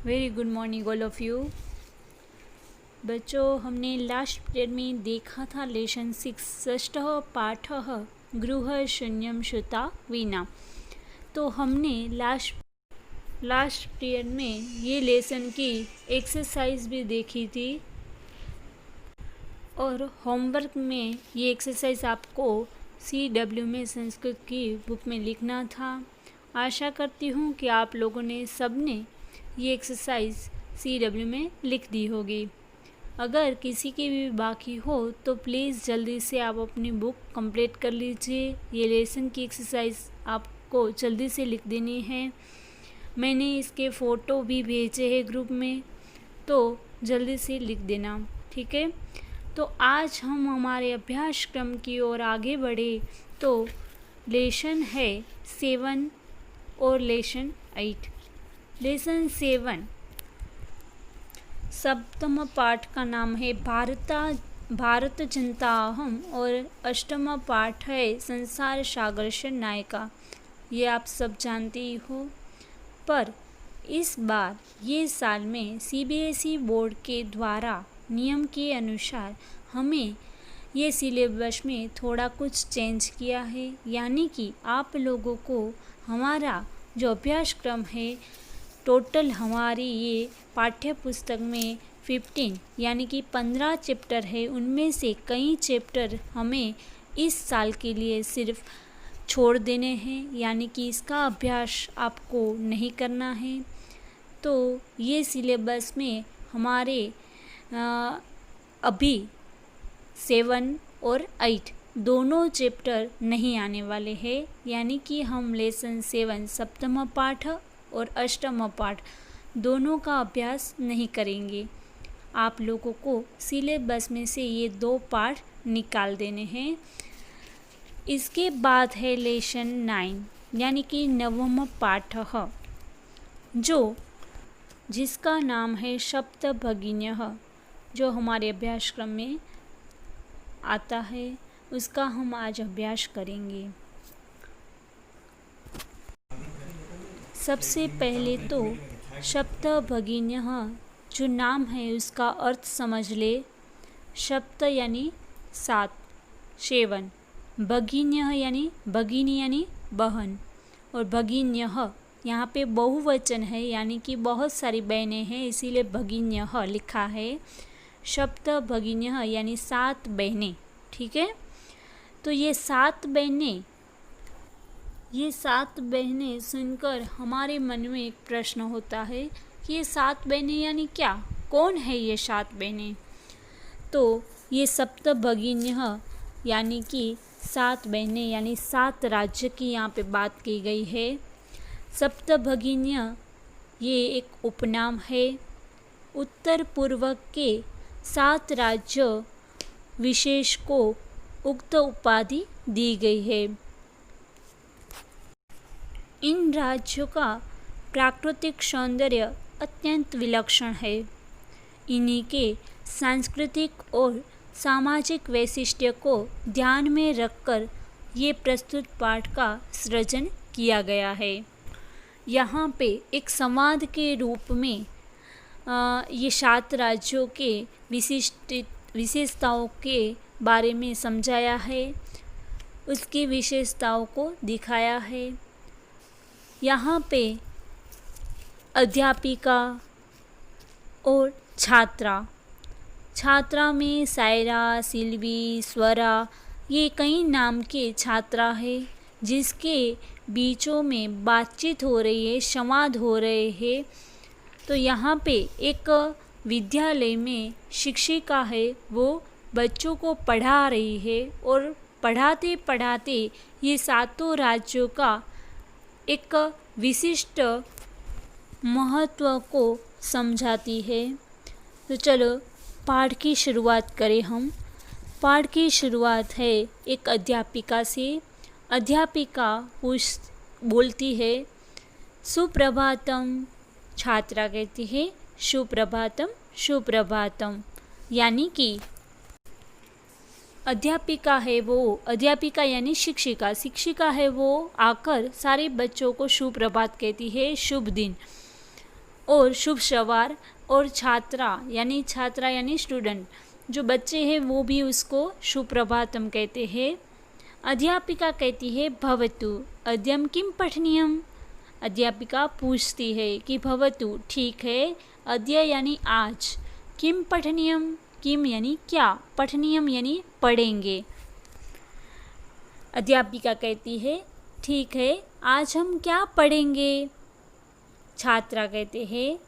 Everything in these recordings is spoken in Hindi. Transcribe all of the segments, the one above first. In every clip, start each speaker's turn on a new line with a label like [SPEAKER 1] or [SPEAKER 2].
[SPEAKER 1] Very good morning all of you. बच्चों, हमने लास्ट पीरियड में देखा था लेसन 6 षष्ठः पाठः गृह शून्यम श्रुता वीणा। तो हमने लास्ट पीरियड में ये लेसन की एक्सरसाइज भी देखी थी और होमवर्क में ये एक्सरसाइज आपको CW में संस्कृत की बुक में लिखना था। आशा करती हूँ कि आप लोगों ने सबने ये एक्सरसाइज CW में लिख दी होगी। अगर किसी की भी बाकी हो तो प्लीज़ जल्दी से आप अपनी बुक कंप्लीट कर लीजिए। ये लेसन की एक्सरसाइज आपको जल्दी से लिख देनी है। मैंने इसके फ़ोटो भी भेजे हैं ग्रुप में, तो जल्दी से लिख देना, ठीक है। तो आज हम हमारे अभ्यासक्रम की ओर आगे बढ़े तो लेसन है 7 और लेसन 8। लेसन 7 सप्तम पाठ का नाम है भारत जनताहम और अष्टम पाठ है संसार सागर नायिका। ये आप सब जानते ही हो, पर इस बार ये साल में CBSE बोर्ड के द्वारा नियम के अनुसार हमें ये सिलेबस में थोड़ा कुछ चेंज किया है। यानी कि आप लोगों को हमारा जो अभ्यासक्रम है, टोटल हमारी ये पाठ्य पुस्तक में 15 यानी कि 15 चैप्टर है, उनमें से कई चैप्टर हमें इस साल के लिए सिर्फ छोड़ देने हैं, यानी कि इसका अभ्यास आपको नहीं करना है। तो ये सिलेबस में हमारे अभी 7 और 8 दोनों चैप्टर नहीं आने वाले हैं, यानी कि हम लेसन 7 सप्तम पाठ और अष्टम पाठ दोनों का अभ्यास नहीं करेंगे। आप लोगों को सिलेबस में से ये 2 पाठ निकाल देने हैं। इसके बाद है लेसन 9 यानी कि नवम पाठ, जिसका नाम है सप्तभगिन्यः, जो हमारे अभ्यासक्रम में आता है, उसका हम आज अभ्यास करेंगे। सबसे पहले तो सप्तभगिन्यः जो नाम है उसका अर्थ समझ ले। सप्त यानी 7, 7, भगिन्यः यानी भगिनी यानी बहन, और भगिन्यः यहाँ पे बहुवचन है, यानी कि बहुत सारी बहनें हैं, इसीलिए भगिन्यः लिखा है। सप्तभगिन्यः यानी 7 बहनें, ठीक है। तो ये 7 बहनें सुनकर हमारे मन में एक प्रश्न होता है कि ये 7 बहनें यानी क्या, कौन है ये 7 बहनें। तो ये सप्तभगिन्यः यानी कि 7 बहनें यानी 7 राज्य की यहाँ पे बात की गई है। सप्तभगिन्य ये एक उपनाम है। उत्तर पूर्व के 7 राज्य विशेष को उक्त उपाधि दी गई है। इन राज्यों का प्राकृतिक सौंदर्य अत्यंत विलक्षण है। इन्हीं के सांस्कृतिक और सामाजिक वैशिष्ट्य को ध्यान में रखकर ये प्रस्तुत पाठ का सृजन किया गया है। यहाँ पे एक संवाद के रूप में ये 7 राज्यों के विशेषताओं के बारे में समझाया है, उसकी विशेषताओं को दिखाया है। यहाँ पे अध्यापिका और छात्रा में सायरा, सिल्वी, स्वरा, ये कई नाम के छात्रा है, जिसके बीचों में बातचीत हो रही है, संवाद हो रहे हैं। तो यहाँ पे एक विद्यालय में शिक्षिका है, वो बच्चों को पढ़ा रही है और पढ़ाते पढ़ाते ये 7 राज्यों का एक विशिष्ट महत्व को समझाती है। तो चलो पाठ की शुरुआत करें हम। पाठ की शुरुआत है एक अध्यापिका से। अध्यापिका बोलती है सुप्रभातम। छात्रा कहती है सुप्रभातम सुप्रभातम, यानी कि अध्यापिका है वो, अध्यापिका यानी शिक्षिका है वो आकर सारे बच्चों को सुप्रभात कहती है, शुभ दिन। और शुभ सवार, और छात्रा यानी स्टूडेंट, जो बच्चे हैं वो भी उसको सुप्रभातम कहते हैं। अध्यापिका कहती है भवतु अद्यम किम पठनीयम। अध्यापिका पूछती है कि भवतु ठीक है, अद्य यानी आज, किम पठनीयम, किम यानी क्या, पठनीयम यानी पढ़ेंगे। अध्यापिका कहती है ठीक है, आज हम क्या पढ़ेंगे। छात्रा कहते हैं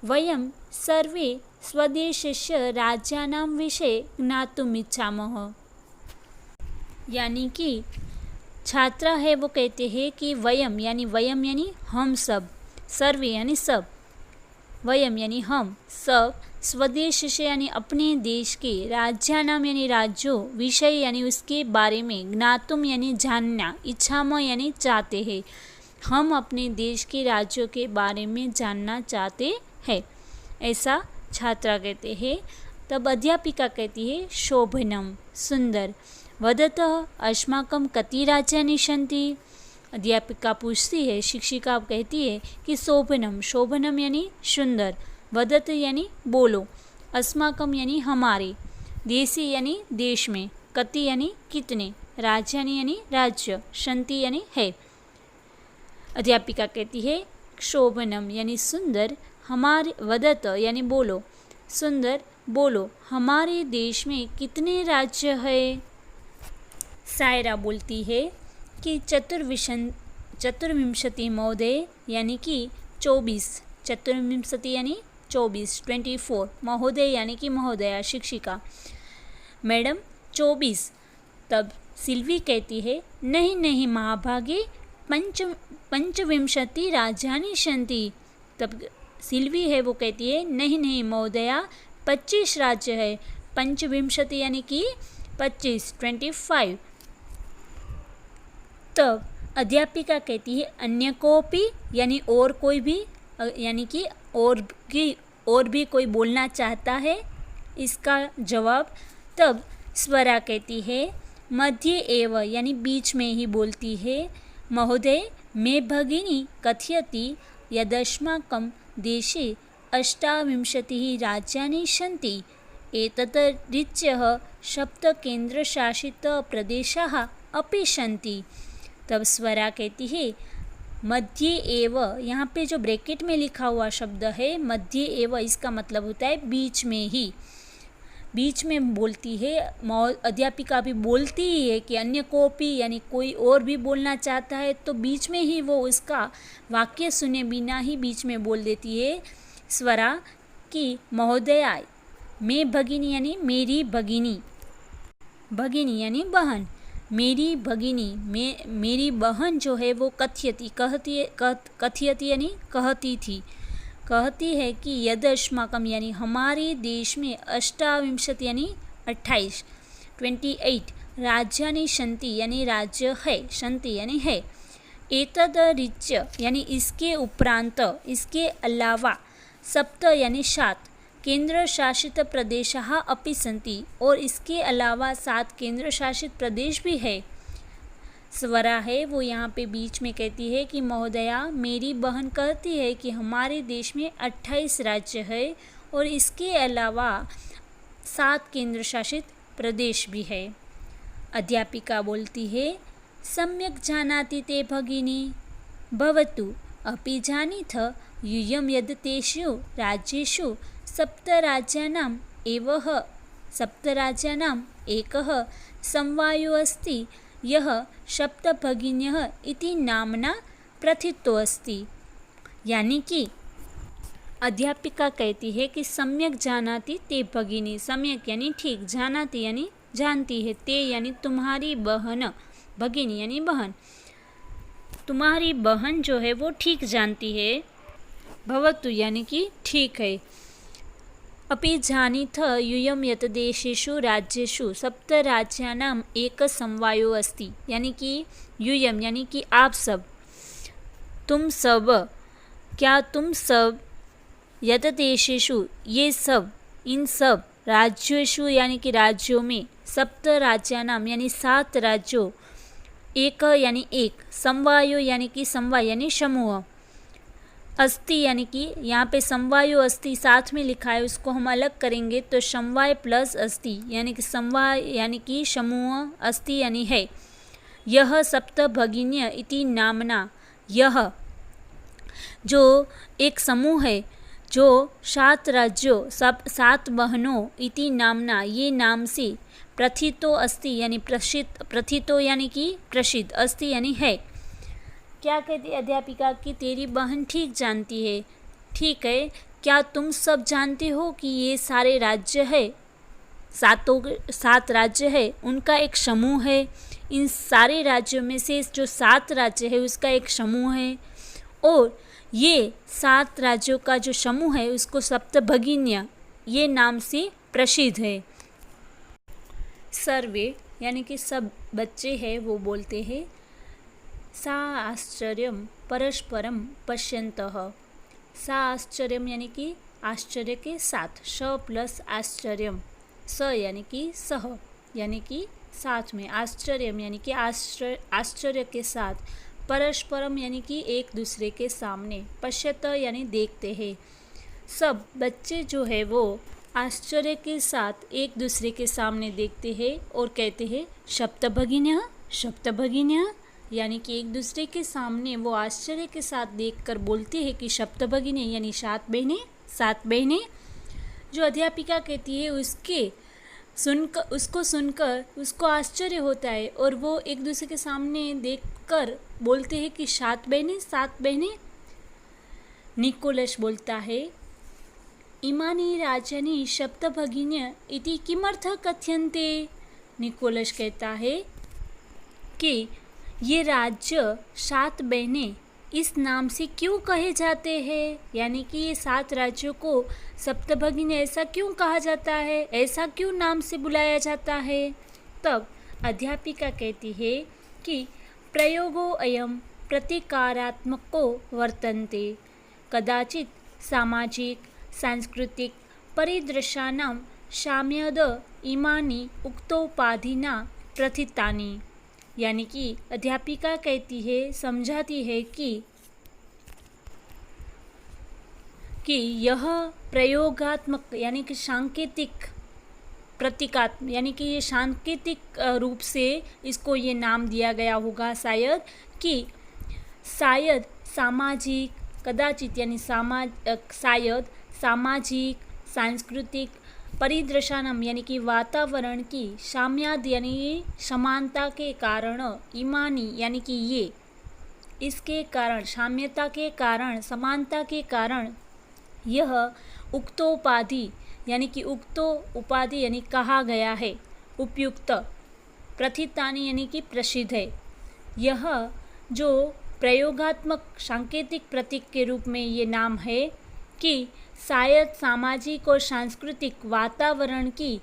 [SPEAKER 1] वयं सर्वे स्वदेशस्य राज्यानां विषये ज्ञातुम् इच्छामः। यानी कि छात्रा है वो कहते हैं कि वयम यानी हम सब, सर्वे यानी सब, वयम यानी हम सब, स्वदेश से यानी अपने देश के, राज्यानाम यानी राज्यों, विषय यानी उसके बारे में, ज्ञातुम यानी जानना, इच्छाम यानी चाहते हैं, हम अपने देश के राज्यों के बारे में जानना चाहते हैं, ऐसा छात्रा कहते हैं। तब अध्यापिका कहती है शोभनम सुंदर, वदतः अस्माकं कति राज्यानि सन्ति। अध्यापिका पूछती है, शिक्षिका कहती है कि शोभनम यानी सुंदर, वदत यानी बोलो, अस्माकं यानी हमारे, देशी यानी देश में, कति यानी कितने, राज्यानि यानी राज्य, सन्ति यानी है। अध्यापिका कहती है शोभनम यानी सुंदर, हमारे, वदत यानी बोलो, सुंदर बोलो, हमारे देश में कितने राज्य है। सायरा बोलती है कि चतुर्विंशति महोदय यानी कि 24, चतुर्विंशति यानी 24, 24, महोदय यानी कि महोदया शिक्षिका, मैडम 24। तब सिल्वी कहती है नहीं महाभागे पंचविंशति राज्यानि सन्ति। तब सिल्वी है वो कहती है नहीं महोदया 25 राज्य है, पंचविंशति यानी कि 25, 25। तब अध्यापिका कहती है अन्य कोपी यानी और कोई भी, यानी कि और भी कोई बोलना चाहता है, इसका जवाब। तब स्वरा कहती है मध्य एव यानी बीच में ही बोलती है, महोदय मे भगिनी कथयति यदस्माकं देशे 28 राज्यानि सन्ति, एतदतिरिच्य 7 केन्द्रशासितप्रदेशाः अपि सन्ति। तब स्वरा कहती है मध्य एव, यहाँ पे जो ब्रैकेट में लिखा हुआ शब्द है मध्य एव, इसका मतलब होता है बीच में ही, बीच में बोलती है। अध्यापिका भी बोलती ही है कि अन्य कोपी यानी कोई और भी बोलना चाहता है, तो बीच में ही वो उसका वाक्य सुने बिना ही बीच में बोल देती है स्वरा कि महोदया मैं भगिनी यानी मेरी भगिनी, भगिनी यानी बहन, मेरी भगिनी, मेरी बहन जो है वो कथयति यानी कहती थी, कहती है कि यदस्माकम यानी हमारे देश में 28 यानी 28, 28 राज्यानि सन्ति यानी राज्य है, सन्ति यानी है, एतदतिरिच्य यानी इसके उपरांत, इसके अलावा, 7 यानी 7 केंद्र शासित प्रदेशाः अपि सन्ति, और इसके अलावा 7 केंद्र शासित प्रदेश भी है। स्वरा है वो यहाँ पे बीच में कहती है कि महोदया मेरी बहन कहती है कि हमारे देश में 28 राज्य है और इसके अलावा 7 केंद्र शासित प्रदेश भी है। अध्यापिका बोलती है सम्यक जानाति ते भगिनी, भवतु अपि जानीथ यूयं यद् तेषु राज्येषु 7 राज्यानाम् एकः समवायो अस्ति, यः सप्तभगिन्यः इति नामना प्रथितो अस्ति। यानी कि अध्यापिका कहती है कि सम्यक जानाति ते भगिनी, सम्यक यानी ठीक, जानाति यानी जानती है, ते यानी तुम्हारी बहन, भगिनी यानी बहन, तुम्हारी बहन जो है वो ठीक जानती है, भवतु यानी कि ठीक है, अपि जानीथ यूयं यत् देशेषु राज्येषु 7 राज्यानाम् एक समवायो अस्ति। यानी कि यूयं यानी कि आप सब, तुम सब, क्या तुम सब, यत् देशेषु ये सब, इन सब, राज्येषु यानी कि राज्यों में, 7 राज्यानाम यानी 7 राज्यों, एक यानी एक, समवायो यानी कि समवाय यानी समूह, अस्ति यानी कि यहाँ पे समवायो अस्ति साथ में लिखा है, उसको हम अलग करेंगे तो समवाय प्लस अस्ति यानी कि समवाय यानी कि समूह, अस्ति यानी है। यह सप्त भगिन्य इति नामना, यह जो एक समूह है जो 7 राज्यों सब 7 बहनों इति नामना ये नाम से प्रथितो अस्ति यानी प्रसिद्ध, प्रथितो यानी कि प्रसिद्ध, अस्ति यानी है। क्या कहती अध्यापिका कि तेरी बहन ठीक जानती है। ठीक है, क्या तुम सब जानते हो कि ये सारे राज्य है, 7 राज्य है, उनका एक समूह है। इन सारे राज्यों में से जो 7 राज्य है उसका एक समूह है और ये 7 राज्यों का जो समूह है उसको सप्तभगिन्य ये नाम से प्रसिद्ध है। सर्वे यानी कि सब बच्चे हैं वो बोलते हैं सा आश्चर्यम परस्परम पश्यन्तः। सा आश्चर्यम यानी कि आश्चर्य के साथ, श प्लस आश्चर्यम, स यानी कि सह यानी कि साथ में, आश्चर्यम यानी कि आश्चर्य के साथ, परस्परम यानी कि एक दूसरे के सामने, पश्यत यानी देखते हैं। सब बच्चे जो है वो आश्चर्य के साथ एक दूसरे के सामने देखते हैं और कहते हैं सप्तभगिन्यः सप्तभगिन्यः, यानी कि एक दूसरे के सामने वो आश्चर्य के साथ देखकर बोलते हैं कि सप्तभगिनी यानी 7 बहनें, 7 बहनें। जो अध्यापिका कहती है उसको सुनकर उसको आश्चर्य होता है और वो एक दूसरे के सामने देखकर बोलते हैं कि 7 बहनें, 7 बहनें। निकोलस बोलता है इमानी राज्यानि सप्तभगिन्य इति किमर्थं कथ्यन्ते। निकोलस कहता है कि ये राज्य 7 बहनें इस नाम से क्यों कहे जाते हैं, यानी कि ये 7 राज्यों को सप्तभगिनी ऐसा क्यों कहा जाता है, ऐसा क्यों नाम से बुलाया जाता है। तब अध्यापिका कहती है कि प्रयोगो अयम प्रतिकारात्मको वर्तन्ते, कदाचित सामाजिक सांस्कृतिक परिदृश्यानां साम्यद इमानि उक्तोपाधिना प्रथितानि। यानी कि अध्यापिका कहती है, समझाती है कि यह प्रयोगात्मक यानी कि सांकेतिक, प्रतीकात्मक यानी कि ये सांकेतिक रूप से इसको ये नाम दिया गया होगा शायद, कि शायद सामाजिक, कदाचित यानी शायद सामाजिक सांस्कृतिक परिदृश्यानम यानी कि वातावरण की, साम्याद यानी समानता के कारण, इमानी यानी कि ये, इसके कारण, साम्यता के कारण, समानता के कारण, यह उक्तोपाधि यानी कि उक्तो उपाधि यानी कहा गया है, उपयुक्त, प्रथितानि यानी कि प्रसिद्ध है। यह जो प्रयोगात्मक सांकेतिक प्रतीक के रूप में ये नाम है कि शायद सामाजिक और सांस्कृतिक वातावरण की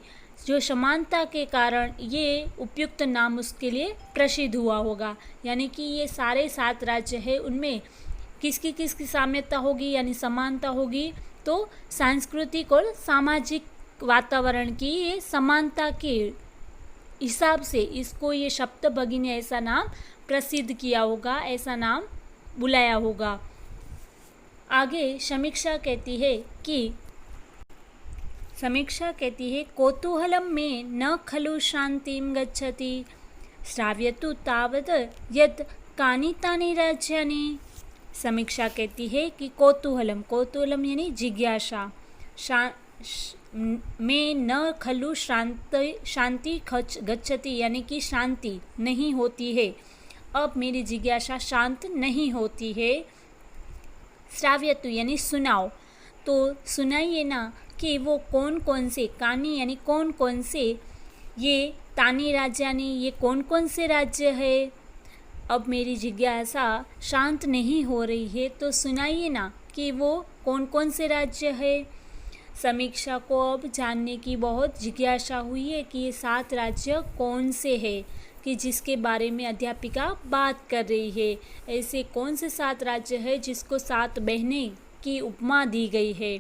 [SPEAKER 1] जो समानता के कारण ये उपयुक्त नाम उसके लिए प्रसिद्ध हुआ होगा। यानी कि ये सारे 7 राज्य हैं, उनमें किसकी साम्यता होगी यानी समानता होगी, तो सांस्कृतिक और सामाजिक वातावरण की ये समानता के हिसाब से इसको ये सप्तभगिनी ऐसा नाम प्रसिद्ध किया होगा, ऐसा नाम बुलाया होगा। आगे समीक्षा कहती है कौतूहलं में न खलु शांतिं गच्छति, श्राव्यतु तावत् यत् कानि तानि राज्यानि। समीक्षा कहती है कि कौतूहलम यानी जिज्ञासा, में न खलु शांति गच्छति यानी कि शांति नहीं होती है, अब मेरी जिज्ञासा शांत नहीं होती है। श्राव्यतु यानी सुनाओ, तो सुनाइए ना कि वो कौन कौन से, कानी यानी कौन कौन से, ये तानी राज्यानी ये कौन कौन से राज्य है। अब मेरी जिज्ञासा शांत नहीं हो रही है, तो सुनाइए ना कि वो कौन कौन से राज्य है। समीक्षा को अब जानने की बहुत जिज्ञासा हुई है कि ये 7 राज्य कौन से हैं, कि जिसके बारे में अध्यापिका बात कर रही है। ऐसे कौन से 7 राज्य है जिसको 7 बहनें की उपमा दी गई है,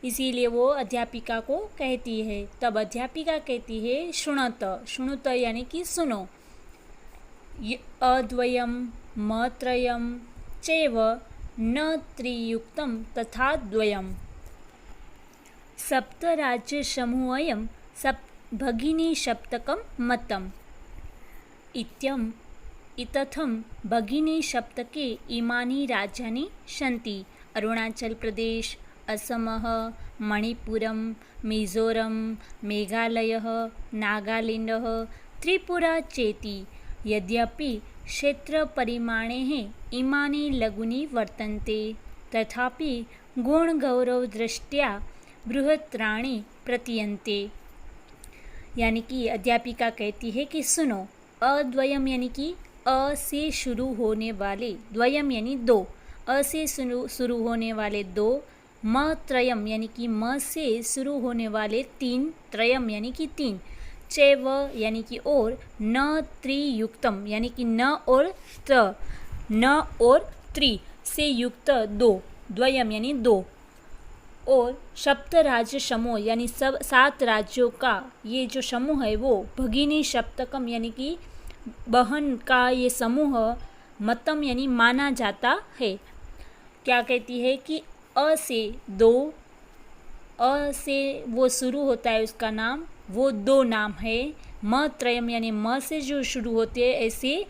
[SPEAKER 1] इसीलिए वो अध्यापिका को कहती है। तब अध्यापिका कहती है शृणुत यानी कि सुनो, अद्वयम मत्रयम चैव न त्रियुक्तं तथा द्वयम्। सप्तराज्यसमूहोऽयं भगिनीसप्तकं मतम्। इत्थं भगिनीसप्तके इमानि राज्यानि सन्ति। अरुणाचल प्रदेश, असमः, मणिपुरम, मिजोरम, मेघालयः, नागालैण्डः, त्रिपुरा चेति। यद्यपि क्षेत्रपरिमाणैः इमानि लघूनि वर्तन्ते, तथापि गुणगौरवदृष्ट्या बृहत्तराणि प्रतीयन्ते। यानी कि अध्यापिका कहती है कि सुनो, अद्वयम यानी कि अ से शुरू होने वाले, द्वयम यानी दो, अ से शुरू होने वाले दो, म त्रयम यानी कि म से शुरू होने वाले तीन, त्रयम यानी कि तीन, चैव यानी कि और, न त्रियुक्तम यानी कि न और त्रि से युक्त दो, द्वयम यानी दो, और सप्त राज्य समूह यानी सब 7 राज्यों का ये जो समूह है वो भगिनी सप्तकम यानी कि बहन का ये समूह मतम यानी माना जाता है। क्या कहती है कि अ से दो, अ से वो शुरू होता है उसका नाम, वो दो नाम है। म त्रयम यानी म से जो शुरू होते हैं ऐसे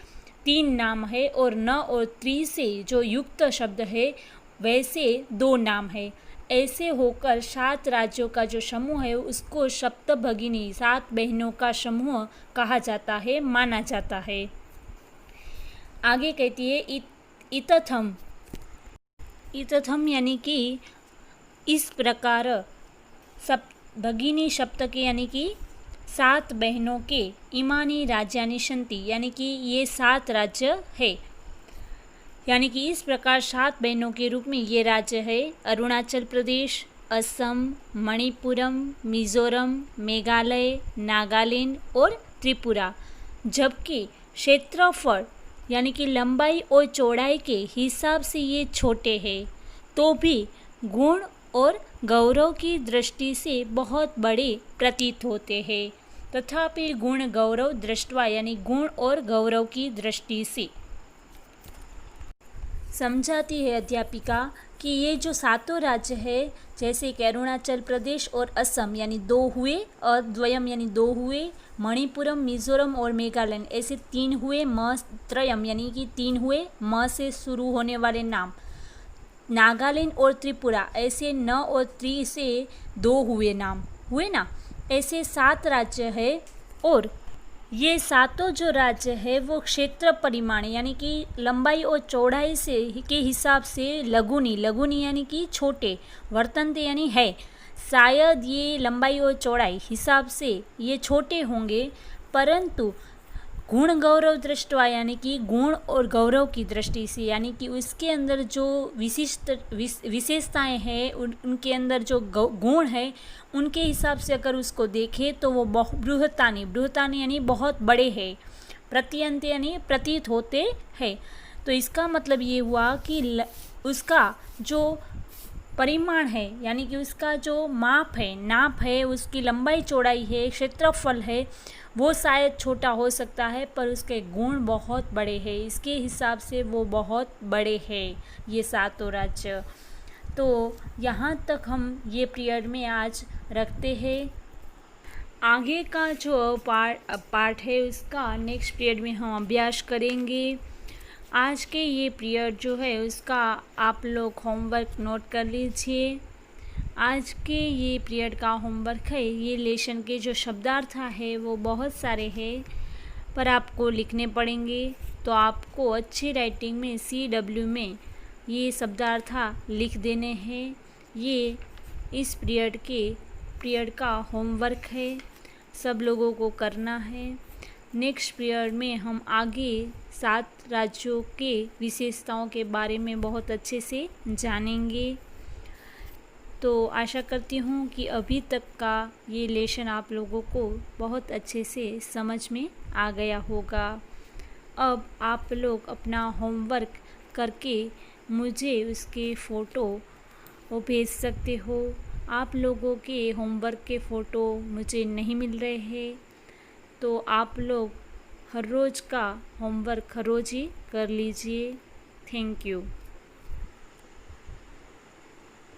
[SPEAKER 1] 3 नाम है, और न और त्रि से जो युक्त शब्द है वैसे 2 नाम है। ऐसे होकर 7 राज्यों का जो समूह है उसको सप्तभगिनी 7 बहनों का समूह कहा जाता है, माना जाता है। आगे कहती है इतथम यानी कि इस प्रकार भगिनी सप्तके यानी कि 7 बहनों के इमानी राज्यानि सन्ति यानी कि ये 7 राज्य है। यानी कि इस प्रकार 7 बहनों के रूप में ये राज्य है। अरुणाचल प्रदेश, असम, मणिपुरम, मिजोरम, मेघालय, नागालैंड और त्रिपुरा। जबकि क्षेत्रफल यानी कि लंबाई और चौड़ाई के हिसाब से ये छोटे हैं, तो भी गुण और गौरव की दृष्टि से बहुत बड़े प्रतीत होते हैं। तथापि गुण गौरव दृष्ट्वा यानी गुण और गौरव की दृष्टि से समझाती है अध्यापिका कि ये जो 7 राज्य है, जैसे कि अरुणाचल प्रदेश और असम यानी 2 हुए, और द्वयम यानी 2 हुए, मणिपुरम, मिजोरम और मेघालय ऐसे 3 हुए, म त्रयम यानी कि 3 हुए, म से शुरू होने वाले नाम, नागालैंड और त्रिपुरा ऐसे न और त्रि से 2 हुए नाम हुए ना। ऐसे 7 राज्य है, और ये 7 जो राज्य है वो क्षेत्र परिमाण यानी कि लंबाई और चौड़ाई से के हिसाब से लघुनी यानी कि छोटे, वर्तनते यानी है। शायद ये लंबाई और चौड़ाई हिसाब से ये छोटे होंगे, परंतु गुण गौरव दृष्टवा यानी कि गुण और गौरव की दृष्टि से यानी कि उसके अंदर जो विशेषताएं हैं, उनके अंदर जो गुण है उनके हिसाब से अगर उसको देखें तो वो बृहत्तानि यानी बहुत बड़े हैं, प्रतीयन्ते यानी प्रतीत होते हैं। तो इसका मतलब ये हुआ कि उसका जो परिमाण है यानी कि उसका जो नाप है, उसकी लंबाई चौड़ाई है, क्षेत्रफल है, वो शायद छोटा हो सकता है, पर उसके गुण बहुत बड़े हैं। इसके हिसाब से वो बहुत बड़े हैं ये 7 राज्य। तो यहाँ तक हम ये पीरियड में आज रखते हैं। आगे का जो पार्ट है उसका नेक्स्ट पीरियड में हम अभ्यास करेंगे। आज के ये पीरियड जो है उसका आप लोग होमवर्क नोट कर लीजिए। आज के ये पीरियड का होमवर्क है, ये लेसन के जो शब्दार्थ है वो बहुत सारे हैं, पर आपको लिखने पड़ेंगे। तो आपको अच्छी राइटिंग में CW में ये शब्दार्थ लिख देने हैं। ये इस पीरियड का होमवर्क है, सब लोगों को करना है। नेक्स्ट पीरियड में हम आगे 7 राज्यों के विशेषताओं के बारे में बहुत अच्छे से जानेंगे। तो आशा करती हूँ कि अभी तक का ये लेसन आप लोगों को बहुत अच्छे से समझ में आ गया होगा। अब आप लोग अपना होमवर्क करके मुझे उसके फ़ोटो वो भेज सकते हो। आप लोगों के होमवर्क के फ़ोटो मुझे नहीं मिल रहे हैं, तो आप लोग हर रोज़ का होमवर्क हर रोज़ ही कर लीजिए। Thank you.